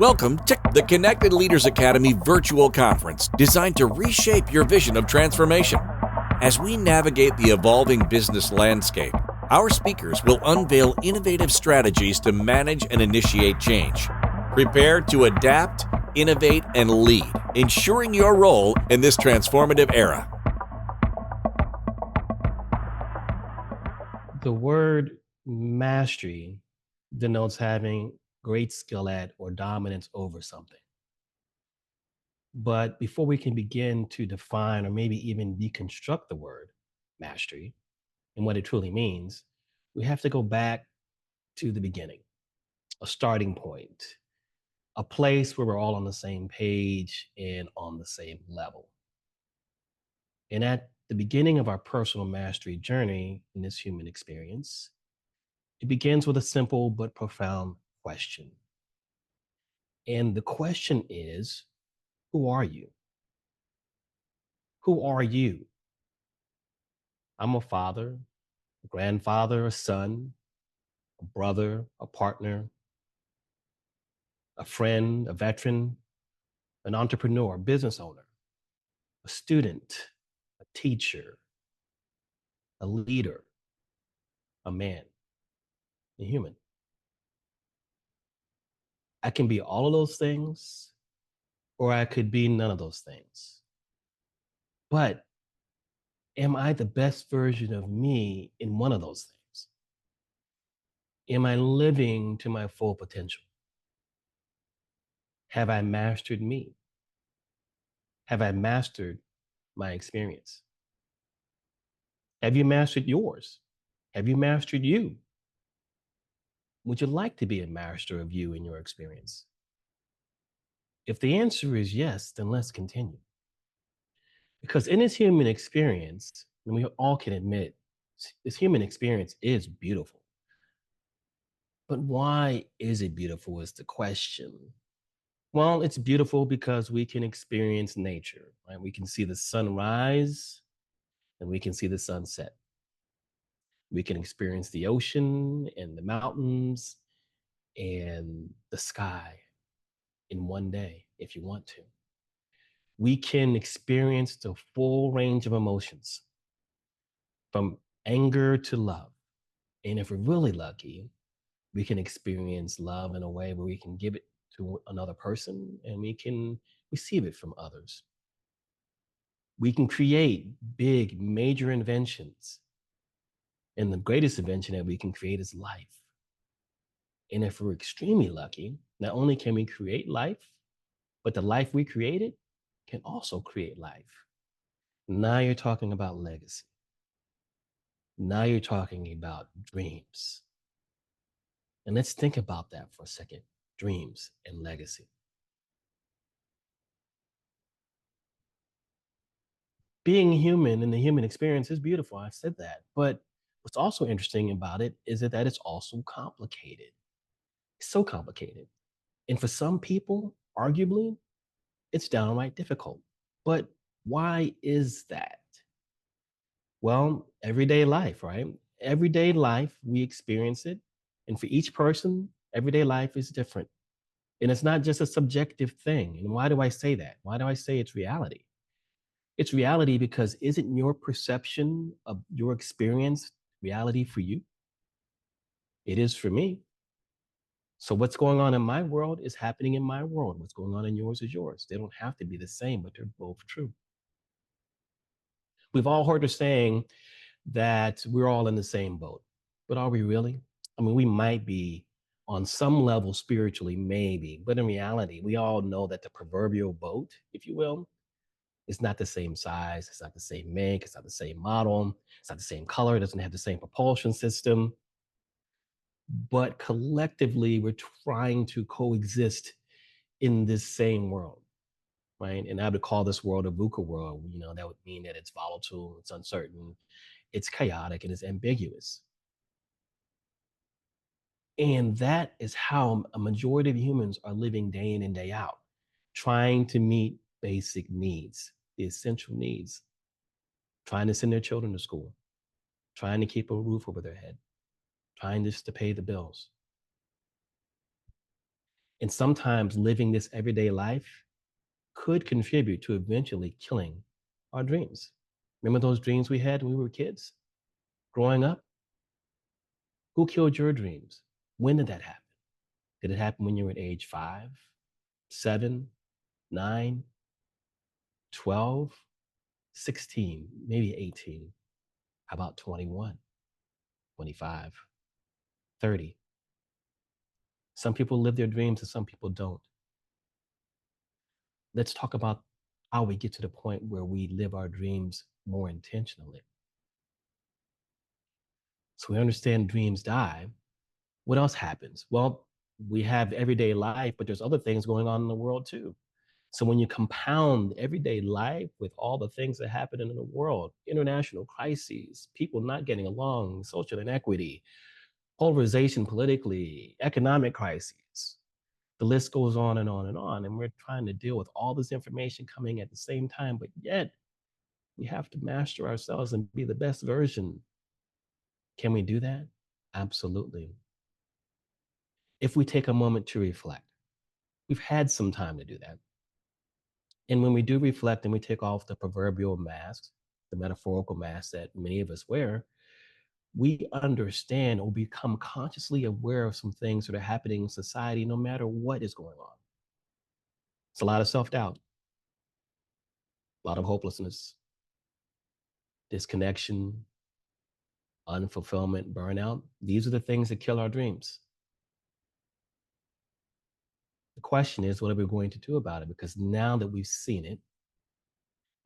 Welcome to the Connected Leaders Academy virtual conference designed to reshape your vision of transformation. As we navigate the evolving business landscape, our speakers will unveil innovative strategies to manage and initiate change. Prepare to adapt, innovate, and lead, ensuring your role in this transformative era. The word mastery denotes having great skill at or dominance over something. But before we can begin to define or maybe even deconstruct the word mastery and what it truly means, we have to go back to the beginning, a starting point, a place where we're all on the same page and on the same level. And at the beginning of our personal mastery journey in this human experience, it begins with a simple but profound question. And the question is, who are you? Who are you? I'm a father, a grandfather, a son, a brother, a partner, a friend, a veteran, an entrepreneur, a business owner, a student, a teacher, a leader, a man, a human. I can be all of those things, or I could be none of those things. But am I the best version of me in one of those things? Am I living to my full potential? Have I mastered me? Have I mastered my experience? Have you mastered yours? Have you mastered you? Would you like to be a master of you in your experience? If the answer is yes, then let's continue. Because in this human experience, and we all can admit, this human experience is beautiful. But why is it beautiful is the question. Well, it's beautiful because we can experience nature, right? We can see the sunrise and we can see the sunset. We can experience the ocean and the mountains and the sky in one day if you want to. We can experience the full range of emotions from anger to love. And if we're really lucky, we can experience love in a way where we can give it to another person and we can receive it from others. We can create big, major inventions. And the greatest invention that we can create is life. And if we're extremely lucky, not only can we create life, but the life we created can also create life. Now you're talking about legacy. Now you're talking about dreams. And let's think about that for a second, dreams and legacy. Being human in the human experience is beautiful. I said that. But what's also interesting about it is that it's also complicated. It's so complicated. And for some people, arguably, it's downright difficult. But why is that? Well, everyday life, right? Everyday life, we experience it. And for each person, everyday life is different. And it's not just a subjective thing. And why do I say that? Why do I say it's reality? It's reality because isn't your perception of your experience reality for you? It is for me. So what's going on in my world is happening in my world. What's going on in yours is yours. They don't have to be the same, but they're both true. We've all heard the saying that we're all in the same boat, but are we really? I mean, we might be on some level spiritually, maybe, but in reality, we all know that the proverbial boat, if you will, is not the same size, it's not the same make, it's not the same model, it's not the same color, it doesn't have the same propulsion system. But collectively, we're trying to coexist in this same world, right? And I would call this world a VUCA world. You know, that would mean that it's volatile, it's uncertain, it's chaotic, and it's ambiguous. And that is how a majority of humans are living day in and day out, trying to meet basic needs, the essential needs, trying to send their children to school, trying to keep a roof over their head, trying just to pay the bills. And sometimes living this everyday life could contribute to eventually killing our dreams. Remember those dreams we had when we were kids growing up? Who killed your dreams? When did that happen? Did it happen when you were at age 5, 7, 9, 12, 16, maybe 18? How about 21, 25, 30? Some people live their dreams and some people don't. Let's talk about how we get to the point where we live our dreams more intentionally. So we understand dreams die. What else happens? Well, we have everyday life, but there's other things going on in the world too. So when you compound everyday life with all the things that happen in the world, international crises, people not getting along, social inequity, polarization politically, economic crises, the list goes on and on and on. And we're trying to deal with all this information coming at the same time, but yet we have to master ourselves and be the best version. Can we do that? Absolutely. If we take a moment to reflect, we've had some time to do that. And when we do reflect and we take off the proverbial masks, the metaphorical masks that many of us wear, we understand or become consciously aware of some things that are happening in society, no matter what is going on. It's a lot of self-doubt, a lot of hopelessness, disconnection, unfulfillment, burnout. These are the things that kill our dreams. The question is, what are we going to do about it? Because now that we've seen it,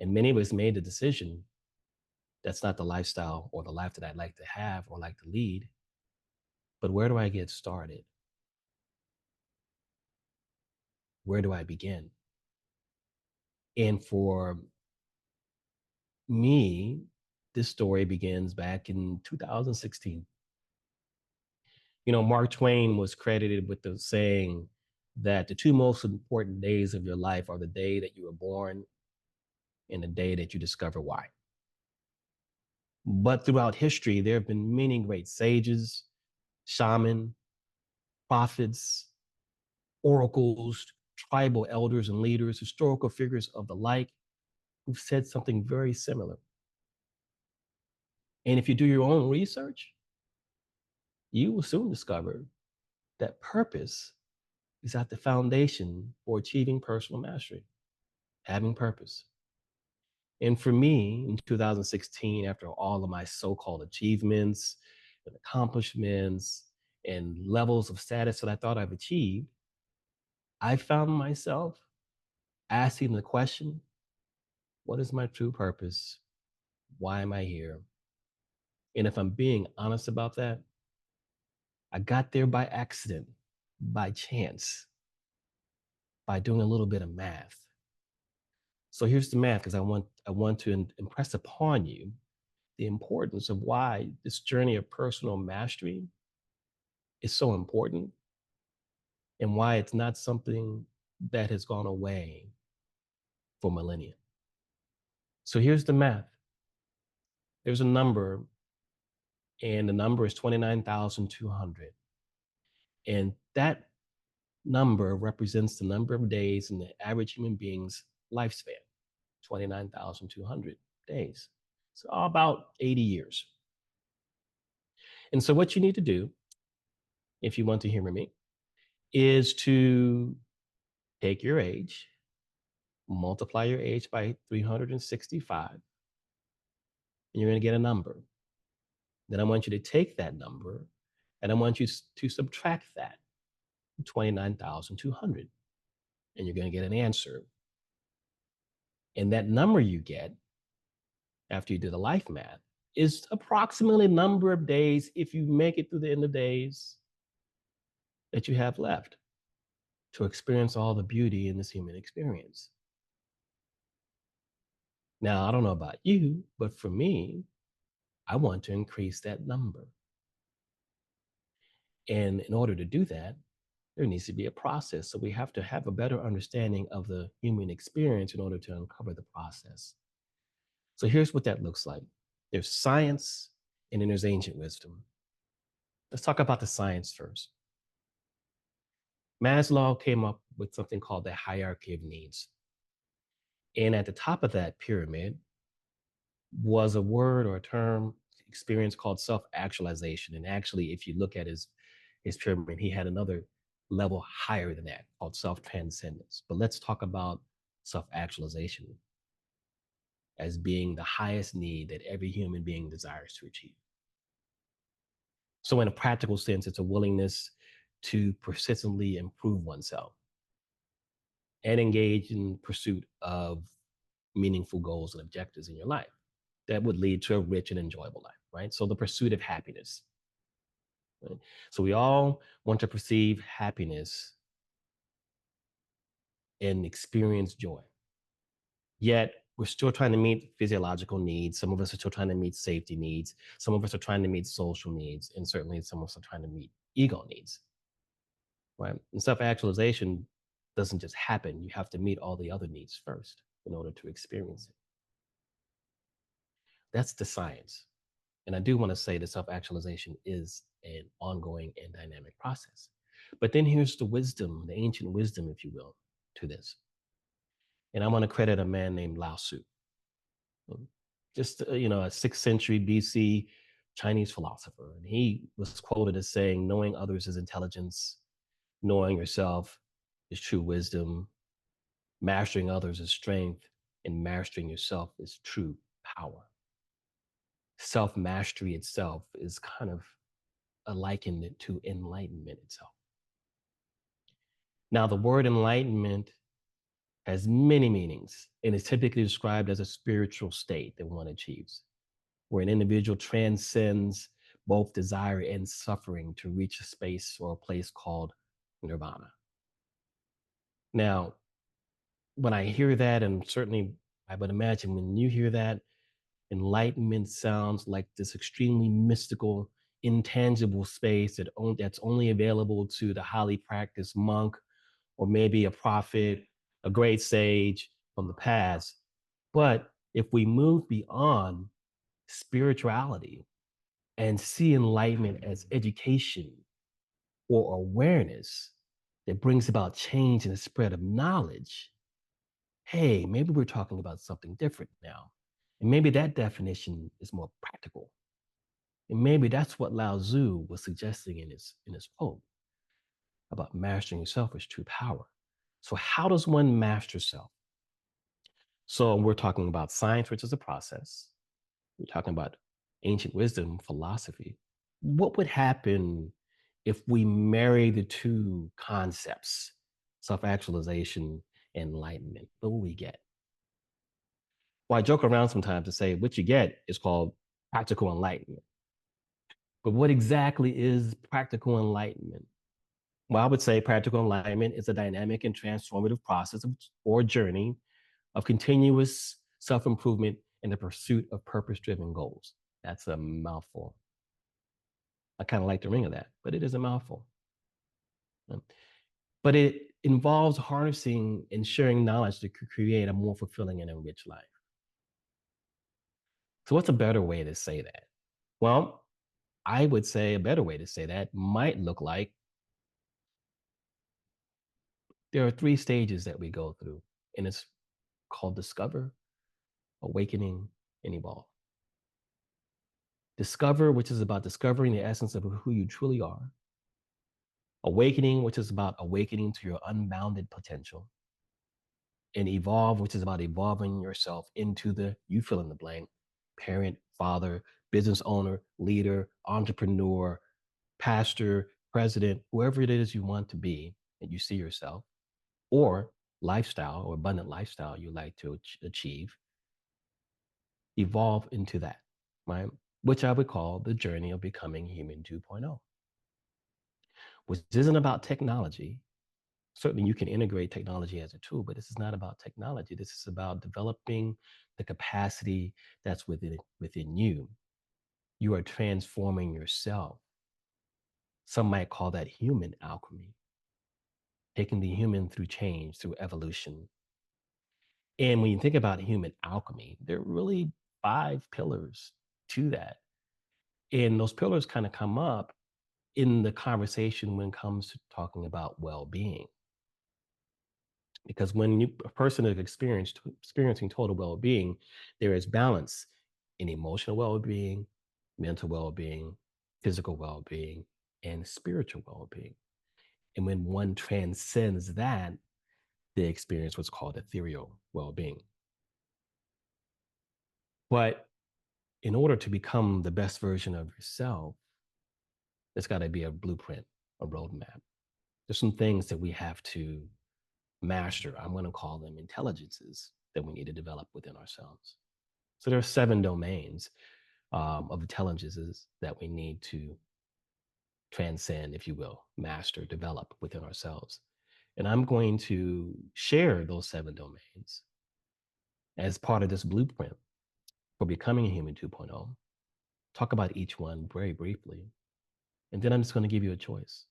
and many of us made the decision, that's not the lifestyle or the life that I'd like to have or like to lead, but where do I get started? Where do I begin? And for me, this story begins back in 2016. You know, Mark Twain was credited with the saying that the two most important days of your life are the day that you were born and the day that you discover why. But throughout history, there have been many great sages, shaman, prophets, oracles, tribal elders and leaders, historical figures of the like, who've said something very similar. And if you do your own research, you will soon discover that purpose is at the foundation for achieving personal mastery, having purpose. And for me, in 2016, after all of my so-called achievements and accomplishments and levels of status that I thought I've achieved, I found myself asking the question, what is my true purpose? Why am I here? And if I'm being honest about that, I got there by accident, by chance, by doing a little bit of math. So here's the math, because I want to impress upon you the importance of why this journey of personal mastery is so important and why it's not something that has gone away for millennia. So here's the math. There's a number, and the number is 29,200. And that number represents the number of days in the average human being's lifespan, 29,200 days. So about 80 years. And so what you need to do, if you want to humor me, is to take your age, multiply your age by 365, and you're going to get a number. Then I want you to take that number and I want you to subtract that, 29,200, and you're going to get an answer. And that number you get after you do the life math is approximately the number of days, if you make it through the end of days, that you have left to experience all the beauty in this human experience. Now, I don't know about you, but for me, I want to increase that number. And in order to do that, there needs to be a process. So we have to have a better understanding of the human experience in order to uncover the process. So here's what that looks like. There's science and then there's ancient wisdom. Let's talk about the science first. Maslow came up with something called the hierarchy of needs. And at the top of that pyramid was a word or a term experience called self-actualization. And actually, if you look at his pyramid, he had another level higher than that called self-transcendence. But let's talk about self-actualization as being the highest need that every human being desires to achieve. So, in a practical sense, it's a willingness to persistently improve oneself and engage in pursuit of meaningful goals and objectives in your life that would lead to a rich and enjoyable life, right? So, the pursuit of happiness. Right? So, we all want to perceive happiness and experience joy. Yet, we're still trying to meet physiological needs. Some of us are still trying to meet safety needs. Some of us are trying to meet social needs. And certainly, some of us are trying to meet ego needs, right? And self actualization doesn't just happen. You have to meet all the other needs first in order to experience it. That's the science. And I do want to say that self actualization is an ongoing and dynamic process. But then here's the wisdom, the ancient wisdom, if you will, to this. And I want to credit a man named Lao Tzu, just a 6th century BC Chinese philosopher. And he was quoted as saying, knowing others is intelligence, knowing yourself is true wisdom, mastering others is strength, and mastering yourself is true power. Self mastery itself is kind of likened to enlightenment itself. Now, the word enlightenment has many meanings and is typically described as a spiritual state that one achieves, where an individual transcends both desire and suffering to reach a space or a place called nirvana. Now, when I hear that, and certainly I would imagine when you hear that, enlightenment sounds like this extremely mystical, intangible space that's only available to the highly practiced monk or maybe a prophet, a great sage from the past. But if we move beyond spirituality and see enlightenment as education or awareness that brings about change and the spread of knowledge, hey, maybe we're talking about something different now. And maybe that definition is more practical. And maybe that's what Lao Tzu was suggesting in his quote about mastering yourself as true power. So, how does one master self? So, we're talking about science, which is a process. We're talking about ancient wisdom, philosophy. What would happen if we marry the two concepts, self actualization, enlightenment? What will we get? Well, I joke around sometimes to say what you get is called practical enlightenment. But what exactly is practical enlightenment? Well, I would say practical enlightenment is a dynamic and transformative process or journey of continuous self improvement in the pursuit of purpose driven goals. That's a mouthful. I kind of like the ring of that, but it is a mouthful. But it involves harnessing and sharing knowledge to create a more fulfilling and enriched life. So, what's a better way to say that? Well, I would say a better way to say that might look like there are 3 stages that we go through, and it's called discover, awakening, and evolve. Discover, which is about discovering the essence of who you truly are. Awakening, which is about awakening to your unbounded potential. And evolve, which is about evolving yourself into the you fill in the blank parent, father, business owner, leader, entrepreneur, pastor, president, whoever it is you want to be and you see yourself, or lifestyle or abundant lifestyle you like to achieve. Evolve into that, right? Which I would call the journey of becoming human 2.0, which isn't about technology. Certainly, you can integrate technology as a tool, but this is not about technology. This is about developing the capacity that's within you. You are transforming yourself. Some might call that human alchemy, taking the human through change, through evolution. And when you think about human alchemy, there are really 5 pillars to that. And those pillars kind of come up in the conversation when it comes to talking about well-being. Because when a person is experiencing total well-being, there is balance in emotional well-being, mental well-being, physical well-being, and spiritual well-being. And when one transcends that, they experience what's called ethereal well-being. But in order to become the best version of yourself, there's got to be a blueprint, a roadmap. There's some things that we have to master. I'm going to call them intelligences that we need to develop within ourselves. So there are 7 domains of intelligences that we need to transcend, if you will, master, develop within ourselves. And I'm going to share those 7 domains as part of this blueprint for becoming a human 2.0. Talk about each one very briefly. And then I'm just going to give you a choice.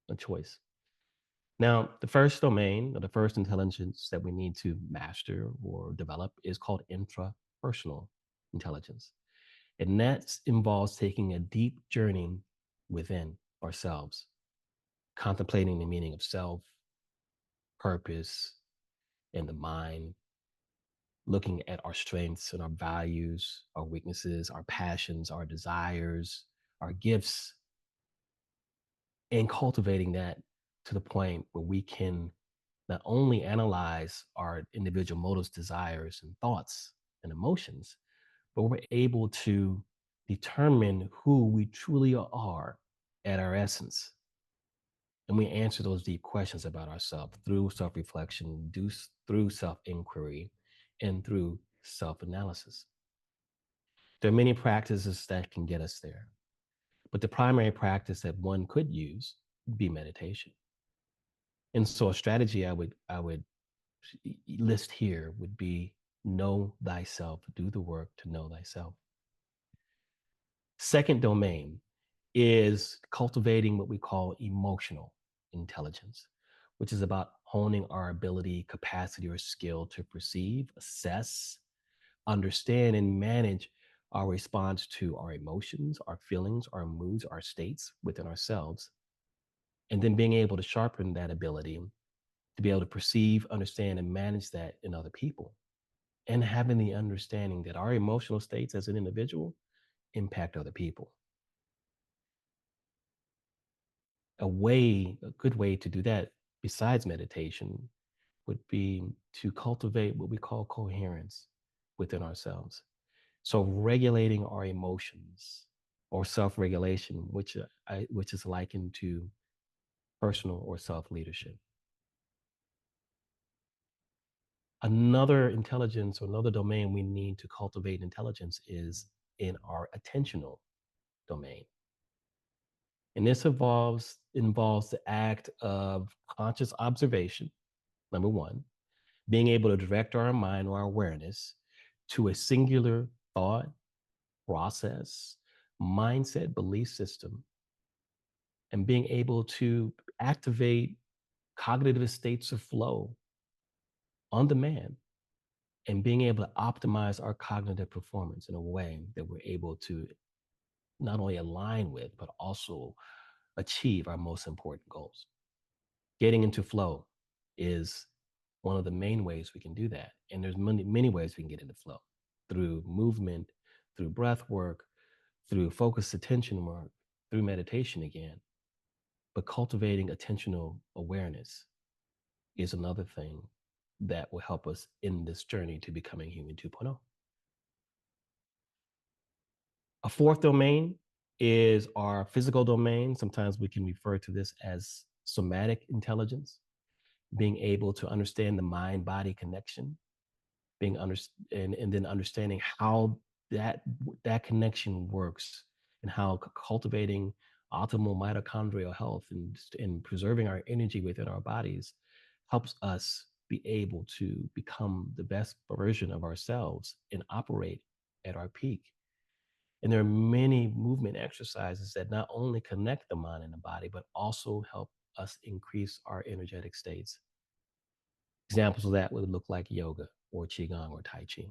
A choice. Now, the first domain or the first intelligence that we need to master or develop is called intrapersonal intelligence. And that involves taking a deep journey within ourselves, contemplating the meaning of self, purpose, and the mind, looking at our strengths and our values, our weaknesses, our passions, our desires, our gifts, and cultivating that to the point where we can not only analyze our individual motives, desires, and thoughts and emotions, but we're able to determine who we truly are at our essence. And we answer those deep questions about ourselves through self reflection, through self inquiry, and through self analysis. There are many practices that can get us there, but the primary practice that one could use would be meditation. And so, a strategy I would list here would be know thyself, do the work to know thyself. Second domain is cultivating what we call emotional intelligence, which is about honing our ability, capacity, or skill to perceive, assess, understand, and manage our response to our emotions, our feelings, our moods, our states within ourselves. And then being able to sharpen that ability to be able to perceive, understand, and manage that in other people. And having the understanding that our emotional states as an individual impact other people. A good way to do that besides meditation would be to cultivate what we call coherence within ourselves. So regulating our emotions or self-regulation, which is likened to personal or self-leadership. Another intelligence or another domain we need to cultivate intelligence is in our attentional domain. And this involves the act of conscious observation, number one, being able to direct our mind or our awareness to a singular thought, process, mindset, belief system, and being able to activate cognitive states of flow on demand and being able to optimize our cognitive performance in a way that we're able to not only align with, but also achieve our most important goals. Getting into flow is one of the main ways we can do that. And there's many ways we can get into flow through movement, through breath work, through focused attention work, through meditation again. But cultivating attentional awareness is another thing that will help us in this journey to becoming human 2.0. A fourth domain is our physical domain. Sometimes we can refer to this as somatic intelligence, being able to understand the mind body connection, and then understanding how that connection works and how cultivating optimal mitochondrial health and preserving our energy within our bodies helps us be able to become the best version of ourselves and operate at our peak. And there are many movement exercises that not only connect the mind and the body, but also help us increase our energetic states. Examples of that would look like yoga or qigong or tai chi.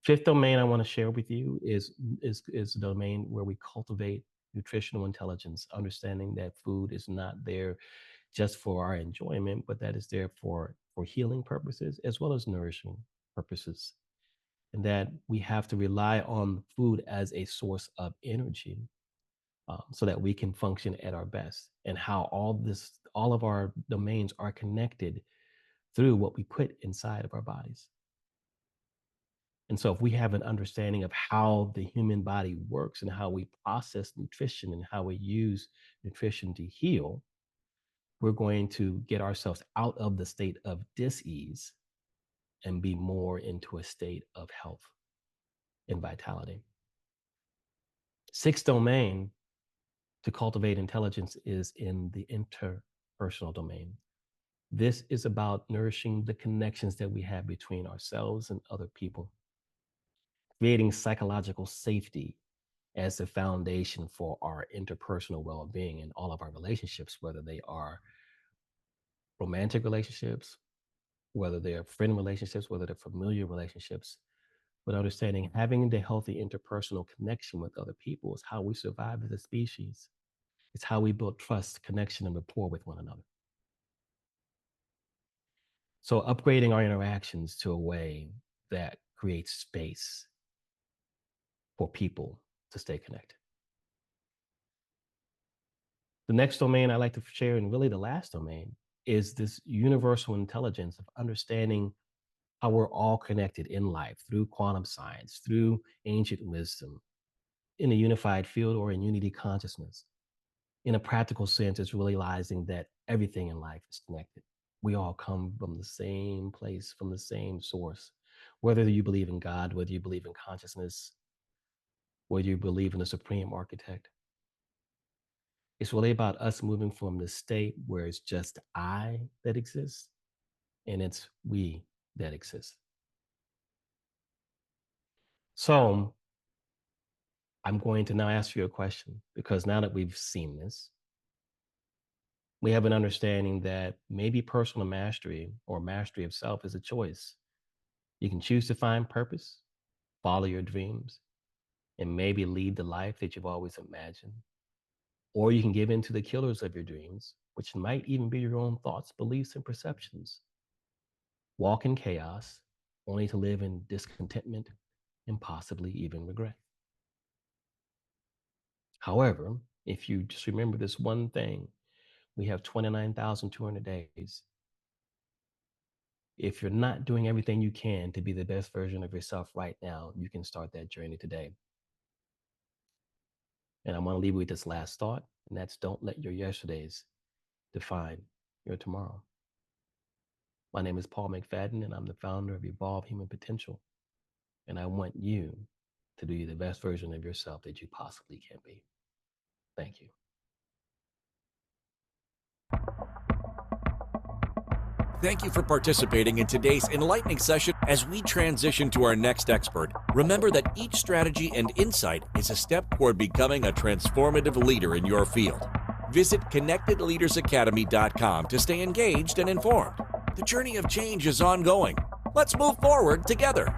Fifth domain I want to share with you is the domain where we cultivate nutritional intelligence, understanding that food is not there just for our enjoyment, but that is there for healing purposes as well as nourishing purposes. And that we have to rely on food as a source of energy, so that we can function at our best. And how all of our domains are connected through what we put inside of our bodies. And so, if we have an understanding of how the human body works and how we process nutrition and how we use nutrition to heal, we're going to get ourselves out of the state of dis-ease and be more into a state of health and vitality. Sixth domain to cultivate intelligence is in the interpersonal domain. This is about nourishing the connections that we have between ourselves and other people, creating psychological safety as the foundation for our interpersonal well-being in all of our relationships, whether they are romantic relationships, whether they're friend relationships, whether they're familiar relationships. But understanding having the healthy interpersonal connection with other people is how we survive as a species. It's how we build trust, connection, and rapport with one another. So upgrading our interactions to a way that creates space for people to stay connected. The next domain I like to share, and really the last domain, is this universal intelligence of understanding how we're all connected in life through quantum science, through ancient wisdom, in a unified field or in unity consciousness. In a practical sense, it's realizing that everything in life is connected. We all come from the same place, from the same source. Whether you believe in God, whether you believe in consciousness, whether you believe in a supreme architect, it's really about us moving from the state where it's just I that exists and it's we that exist. So I'm going to now ask you a question, because now that we've seen this, we have an understanding that maybe personal mastery or mastery of self is a choice. You can choose to find purpose, follow your dreams, and maybe lead the life that you've always imagined. Or you can give in to the killers of your dreams, which might even be your own thoughts, beliefs, and perceptions. Walk in chaos, only to live in discontentment and possibly even regret. However, if you just remember this one thing, we have 29,200 days. If you're not doing everything you can to be the best version of yourself right now, you can start that journey today. And I want to leave you with this last thought, and that's: don't let your yesterdays define your tomorrow. My name is Paul McFadden, and I'm the founder of Evolve Human Potential. And I want you to be the best version of yourself that you possibly can be. Thank you. Thank you for participating in today's enlightening session. As we transition to our next expert, remember that each strategy and insight is a step toward becoming a transformative leader in your field. Visit connectedleadersacademy.com to stay engaged and informed. The journey of change is ongoing. Let's move forward together.